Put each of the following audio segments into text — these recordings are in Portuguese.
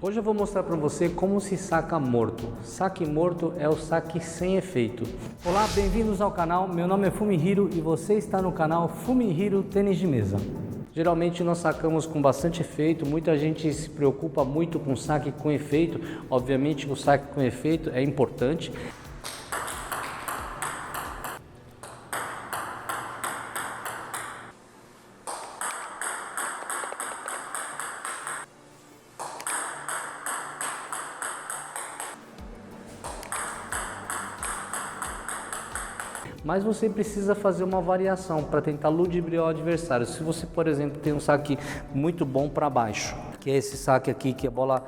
Hoje eu vou mostrar para você como se saca morto. Saque morto é o saque sem efeito. Olá, bem-vindos ao canal. Meu nome é Fumihiro e você está no canal Fumihiro Tênis de Mesa. Geralmente nós sacamos com bastante efeito, muita gente se preocupa muito com saque com efeito. Obviamente o saque com efeito é importante. Mas você precisa fazer uma variação para tentar ludibriar o adversário. Se você, por exemplo, tem um saque muito bom para baixo, que é esse saque aqui que a bola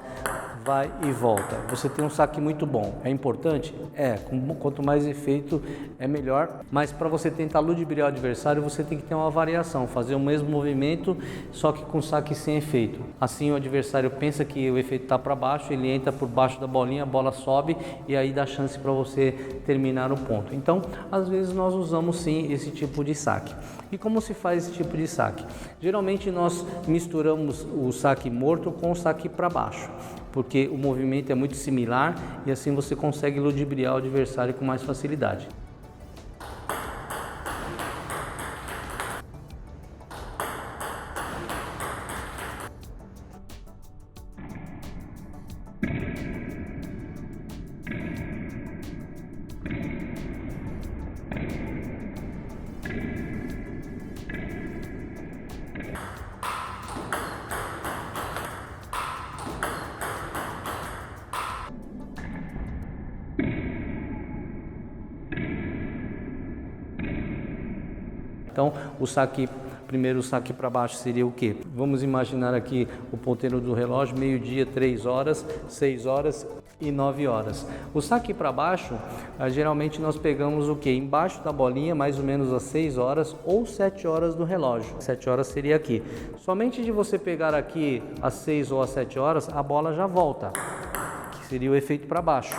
vai e volta. Você tem um saque muito bom. É importante? É. Quanto mais efeito é melhor. Mas para você tentar ludibriar o adversário, você tem que ter uma variação. Fazer o mesmo movimento, só que com saque sem efeito. Assim o adversário pensa que o efeito está para baixo, ele entra por baixo da bolinha, a bola sobe e aí dá chance para você terminar o ponto. Então, às vezes nós usamos sim esse tipo de saque. E como se faz esse tipo de saque? Geralmente nós misturamos o saque morto com o saque para baixo, porque o movimento é muito similar e assim você consegue ludibriar o adversário com mais facilidade. Então, primeiro o saque para baixo seria o quê? Vamos imaginar aqui o ponteiro do relógio, meio-dia, 3 horas, 6 horas e 9 horas. O saque para baixo, geralmente nós pegamos o quê? Embaixo da bolinha, mais ou menos às 6 horas ou 7 horas do relógio. 7 horas seria aqui. Somente de você pegar aqui às 6 ou às 7 horas, a bola já volta, que seria o efeito para baixo.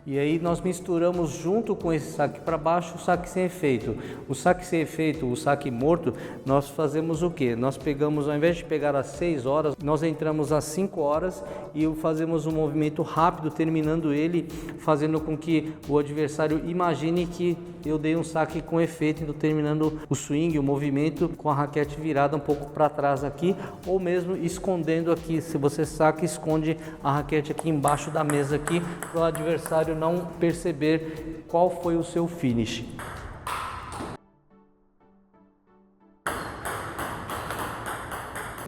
E aí nós misturamos junto com esse saque para baixo o saque sem efeito. O saque sem efeito, o saque morto, nós fazemos o que? Nós pegamos, ao invés de pegar às 6 horas, nós entramos às 5 horas e fazemos um movimento rápido, terminando ele, fazendo com que o adversário imagine que eu dei um saque com efeito, então terminando o swing, o movimento com a raquete virada um pouco para trás aqui, ou mesmo escondendo aqui. Se você saca, esconde a raquete aqui embaixo da mesa aqui, para o adversário não perceber qual foi o seu finish.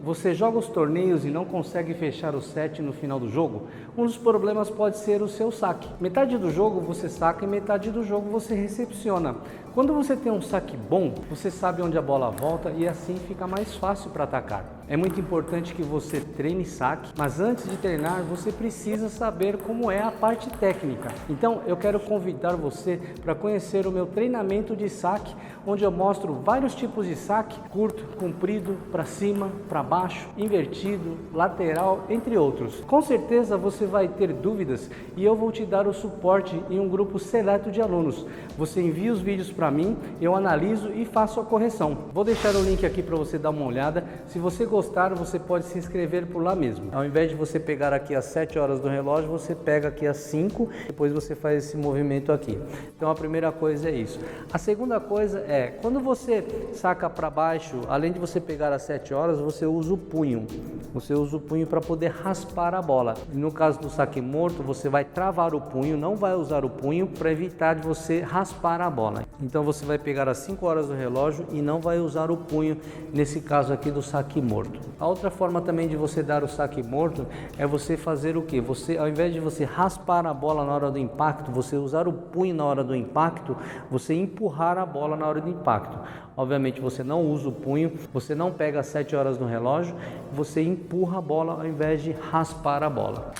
Você joga os torneios e não consegue fechar o set no final do jogo? Um dos problemas pode ser o seu saque. Metade do jogo você saca e metade do jogo você recepciona. Quando você tem um saque bom, você sabe onde a bola volta e assim fica mais fácil para atacar. É muito importante que você treine saque, mas antes de treinar você precisa saber como é a parte técnica. Então eu quero convidar você para conhecer o meu treinamento de saque, onde eu mostro vários tipos de saque: curto, comprido, para cima, para baixo, invertido, lateral, entre outros. Com certeza você vai ter dúvidas e eu vou te dar o suporte em um grupo seleto de alunos. Você envia os vídeos para mim, eu analiso e faço a correção. Vou deixar o link aqui para você dar uma olhada. Se você gostar, você pode se inscrever por lá mesmo. Ao invés de você pegar aqui às 7 horas do relógio, você pega aqui às 5, depois você faz esse movimento aqui. Então a primeira coisa é isso. A segunda coisa é, quando você saca para baixo, além de você pegar às 7 horas, você usa o punho. Você usa o punho para poder raspar a bola. No caso do saque morto, você vai travar o punho, não vai usar o punho para evitar de você raspar a bola. Então você vai pegar às 5 horas do relógio e não vai usar o punho nesse caso aqui do saque morto. A outra forma também de você dar o saque morto é você fazer o que? Você, ao invés de você raspar a bola na hora do impacto, você usar o punho na hora do impacto, você empurrar a bola na hora do impacto. Obviamente você não usa o punho, você não pega às 7 horas no relógio, você empurra a bola ao invés de raspar a bola.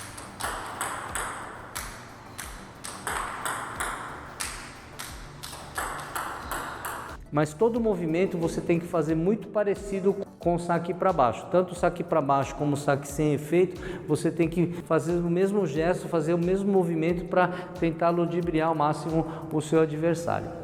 mas todo movimento você tem que fazer muito parecido com o saque para baixo. Tanto o saque para baixo como o saque sem efeito, você tem que fazer o mesmo gesto, fazer o mesmo movimento para tentar ludibriar ao máximo o seu adversário.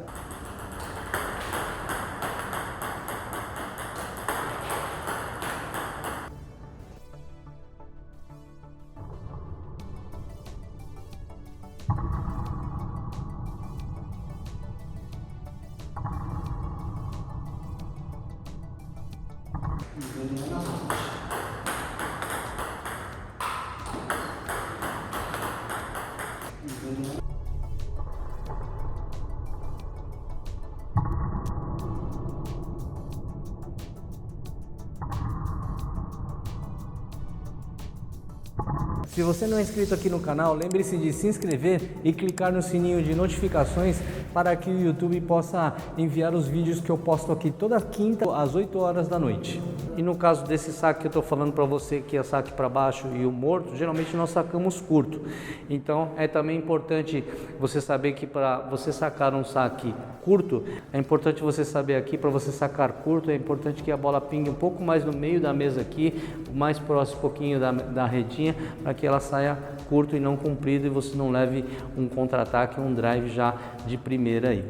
Se você não é inscrito aqui no canal, lembre-se de se inscrever e clicar no sininho de notificações para que o YouTube possa enviar os vídeos que eu posto aqui toda quinta às 8 horas da noite. E no caso desse saque que eu estou falando para você, que é saque para baixo e o morto, geralmente nós sacamos curto. Então é também importante você saber que para você sacar um saque curto, é importante você saber aqui, para você sacar curto, é importante que a bola pingue um pouco mais no meio da mesa aqui, mais próximo um pouquinho da redinha, para que ela saia curto e não comprido e você não leve um contra-ataque, um drive já de primeira aí.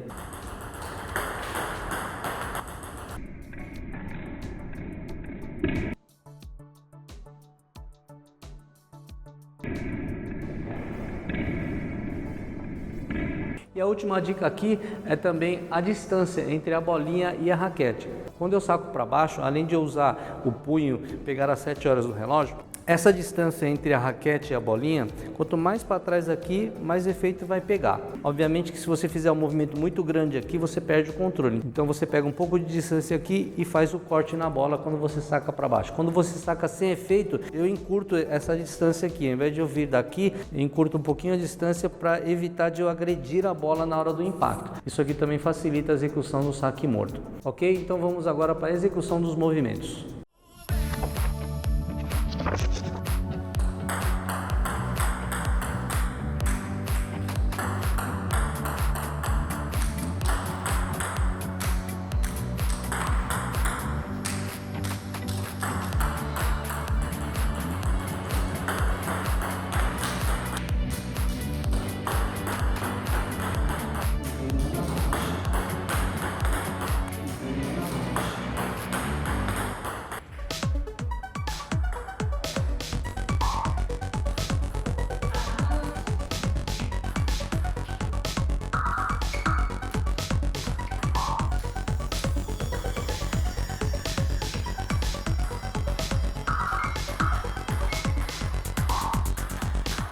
E a última dica aqui é também a distância entre a bolinha e a raquete. Quando eu saco para baixo, além de eu usar o punho, pegar as 7 horas do relógio, essa distância entre a raquete e a bolinha, quanto mais para trás aqui, mais efeito vai pegar. Obviamente que se você fizer um movimento muito grande aqui, você perde o controle. Então você pega um pouco de distância aqui e faz o corte na bola quando você saca para baixo. Quando você saca sem efeito, eu encurto essa distância aqui. Ao invés de eu vir daqui, eu encurto um pouquinho a distância para evitar de eu agredir a bola na hora do impacto. Isso aqui também facilita a execução do saque morto. Ok? Então vamos agora para a execução dos movimentos.